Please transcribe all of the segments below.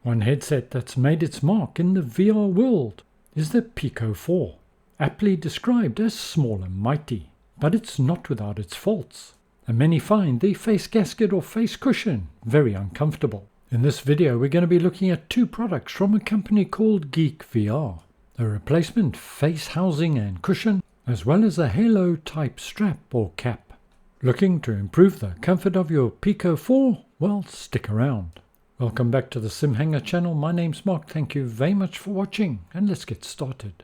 One headset that's made its mark in the VR world is the Pico 4, aptly described as small and mighty, but it's not without its faults, and many find the face gasket or face cushion very uncomfortable. In this video we're going to be looking at two products from a company called Geek VR, a replacement face housing and cushion, as well as a halo type strap or cap. Looking to improve the comfort of your Pico 4? Well, stick around. Welcome back to the Simhanger Channel. My name's Mark. Thank you very much for watching, and let's get started.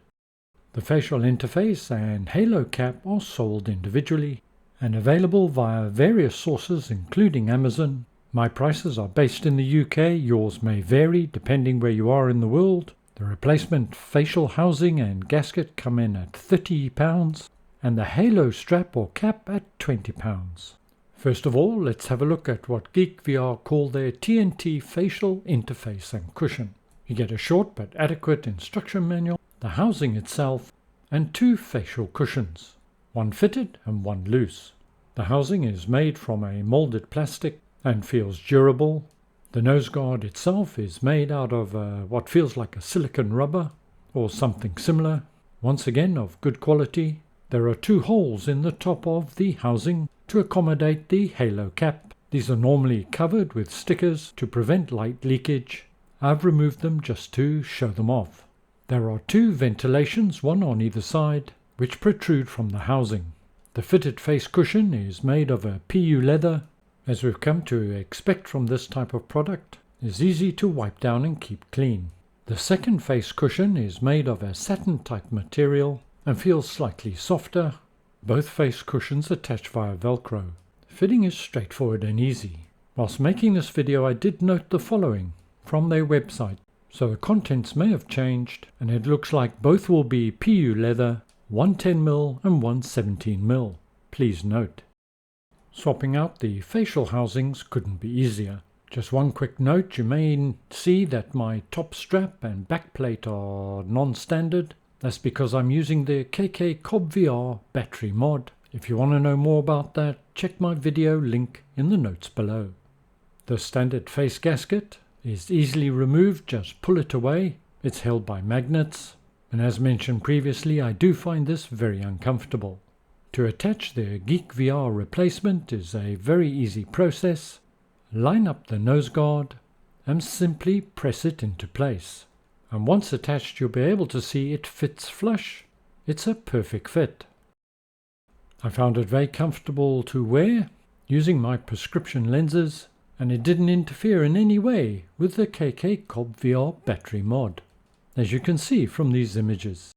The facial interface and halo cap are sold individually and available via various sources including Amazon. My prices are based in the UK, yours may vary depending where you are in the world. The replacement facial housing and gasket come in at £30 and the halo strap or cap at £20. First of all, let's have a look at what Geek VR call their TNT facial interface and cushion. You get a short but adequate instruction manual, the housing itself, and two facial cushions, one fitted and one loose. The housing is made from a molded plastic and feels durable. The nose guard itself is made out of what feels like a silicone rubber or something similar, once again of good quality. There are two holes in the top of the housing to accommodate the halo cap. These are normally covered with stickers to prevent light leakage. I've removed them just to show them off. There are two ventilations, one on either side, which protrude from the housing. The fitted face cushion is made of a PU leather, as we've come to expect from this type of product. Is easy to wipe down and keep clean. The second face cushion is made of a satin type material and feels slightly softer. Both face cushions attach via Velcro. Fitting is straightforward and easy. Whilst making this video I did note the following from their website, so the contents may have changed, and it looks like both will be PU leather, 110mm and 117mm. Please note. Swapping out the facial housings couldn't be easier. Just one quick note, you may see that my top strap and back plate are non-standard. That's because I'm using the GeekVR battery mod. If you want to know more about that, check my video link in the notes below. The standard face gasket is easily removed, just pull it away. It's held by magnets, and as mentioned previously, I do find this very uncomfortable. To attach the Geek VR replacement is a very easy process. Line up the nose guard and simply press it into place. And once attached, you'll be able to see it fits flush. It's a perfect fit. I found it very comfortable to wear using my prescription lenses, and it didn't interfere in any way with the GeekVR battery mod, as you can see from these images.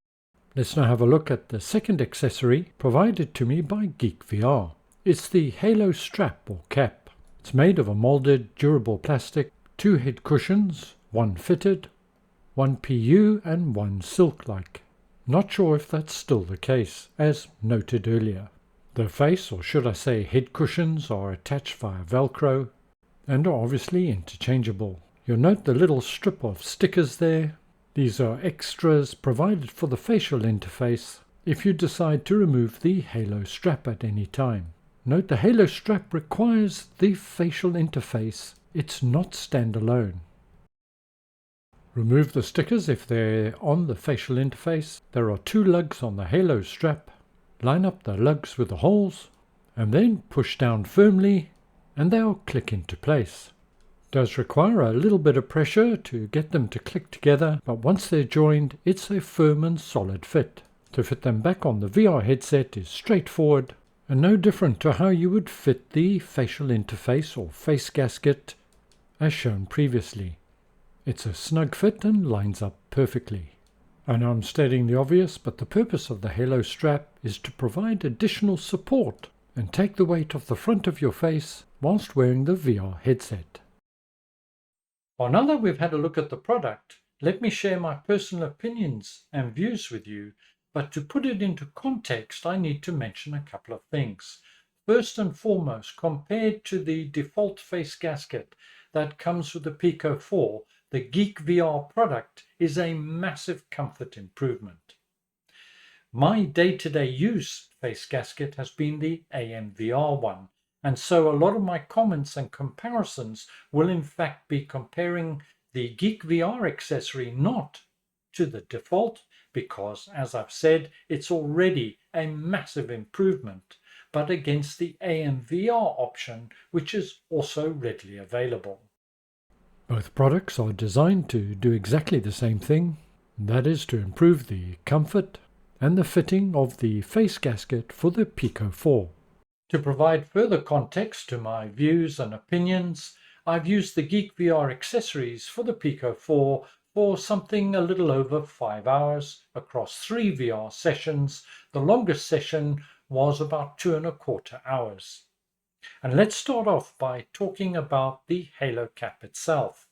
Let's now have a look at the second accessory provided to me by Geek VR. It's the halo strap or cap. It's made of a molded durable plastic, two head cushions, one fitted, one PU and one silk-like. Not sure if that's still the case, as noted earlier. The face, or should I say head cushions, are attached via Velcro and are obviously interchangeable. You'll note the little strip of stickers there. These are extras provided for the facial interface if you decide to remove the halo strap at any time. Note the halo strap requires the facial interface. It's not standalone. Remove the stickers if they're on the facial interface. There are two lugs on the halo strap. Line up the lugs with the holes and then push down firmly and they'll click into place. It does require a little bit of pressure to get them to click together, but once they're joined it's a firm and solid fit. To fit them back on the VR headset is straightforward and no different to how you would fit the facial interface or face gasket as shown previously. It's a snug fit and lines up perfectly. I know I'm stating the obvious, but the purpose of the halo strap is to provide additional support and take the weight off the front of your face whilst wearing the VR headset. Well, now that we've had a look at the product, let me share my personal opinions and views with you, but to put it into context I need to mention a couple of things. First and foremost, compared to the default face gasket that comes with the Pico 4, the Geek VR product is a massive comfort improvement. My day-to-day use face gasket has been the AMVR one, and so a lot of my comments and comparisons will in fact be comparing the Geek VR accessory not to the default because, as I've said, it's already a massive improvement, but against the AMVR option, which is also readily available. Both products are designed to do exactly the same thing, that is to improve the comfort and the fitting of the face gasket for the Pico 4. To provide further context to my views and opinions, I've used the Geek VR accessories for the Pico 4 for something a little over 5 hours across 3 VR sessions. The longest session was about 2.25 hours. And let's start off by talking about the Halo cap itself.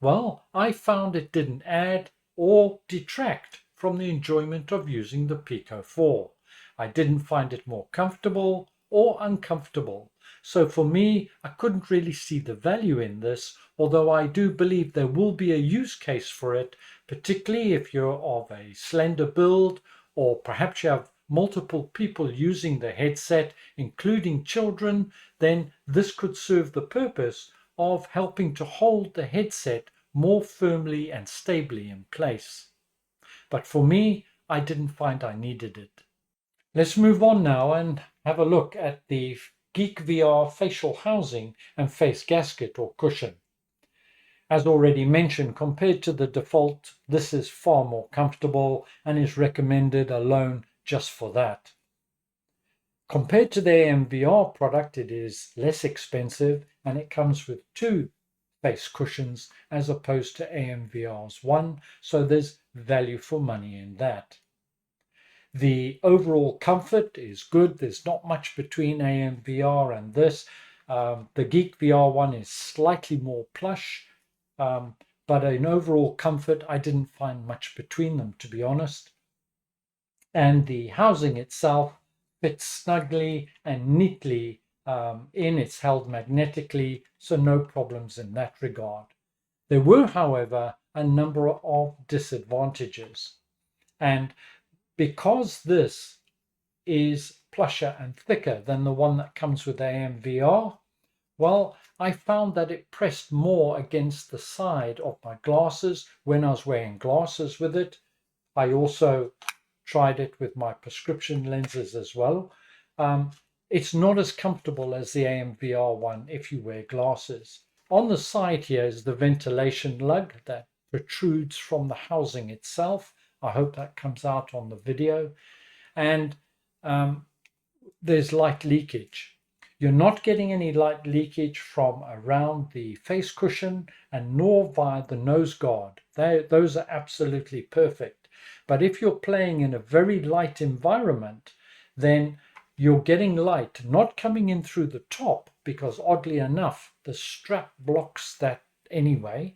Well, I found it didn't add or detract from the enjoyment of using the Pico 4. I didn't find it more comfortable or uncomfortable. So for me, I couldn't really see the value in this, although I do believe there will be a use case for it, particularly if you're of a slender build or perhaps you have multiple people using the headset, including children, then this could serve the purpose of helping to hold the headset more firmly and stably in place. But for me, I didn't find I needed it. Let's move on now and have a look at the Geek VR facial housing and face gasket or cushion. As already mentioned, compared to the default, this is far more comfortable and is recommended alone just for that. Compared to the AMVR product, it is less expensive and it comes with 2 face cushions as opposed to AMVR's 1, so there's value for money in that. The overall comfort is good. There's not much between AMVR and this. The Geek VR one is slightly more plush, but in overall comfort, I didn't find much between them, to be honest. And the housing itself fits snugly and neatly in. It's held magnetically, so no problems in that regard. There were, however, a number of disadvantages. And because this is plusher and thicker than the one that comes with AMVR, well, I found that it pressed more against the side of my glasses when I was wearing glasses with it. I also tried it with my prescription lenses as well. It's not as comfortable as the AMVR one if you wear glasses. On the side here is the ventilation lug that protrudes from the housing itself. I hope that comes out on the video. And there's light leakage. You're not getting any light leakage from around the face cushion and nor via the nose guard. Those are absolutely perfect. But if you're playing in a very light environment, then you're getting light not coming in through the top, because oddly enough, the strap blocks that anyway,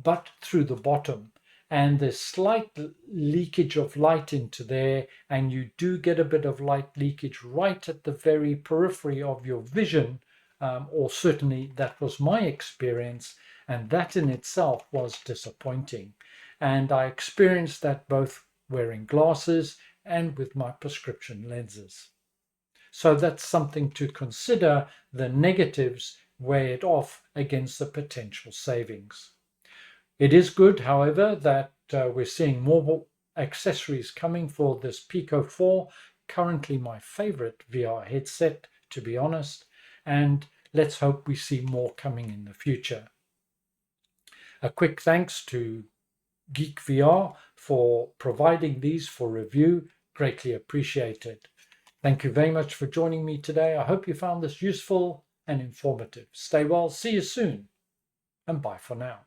but through the bottom. And there's slight leakage of light into there, and you do get a bit of light leakage right at the very periphery of your vision, or certainly that was my experience, and that in itself was disappointing. And I experienced that both wearing glasses and with my prescription lenses. So that's something to consider. The negatives weigh it off against the potential savings. It is good, however, that we're seeing more accessories coming for this Pico 4, currently my favorite VR headset, to be honest, and let's hope we see more coming in the future. A quick thanks to Geek VR for providing these for review, greatly appreciated. Thank you very much for joining me today. I hope you found this useful and informative. Stay well, see you soon, and bye for now.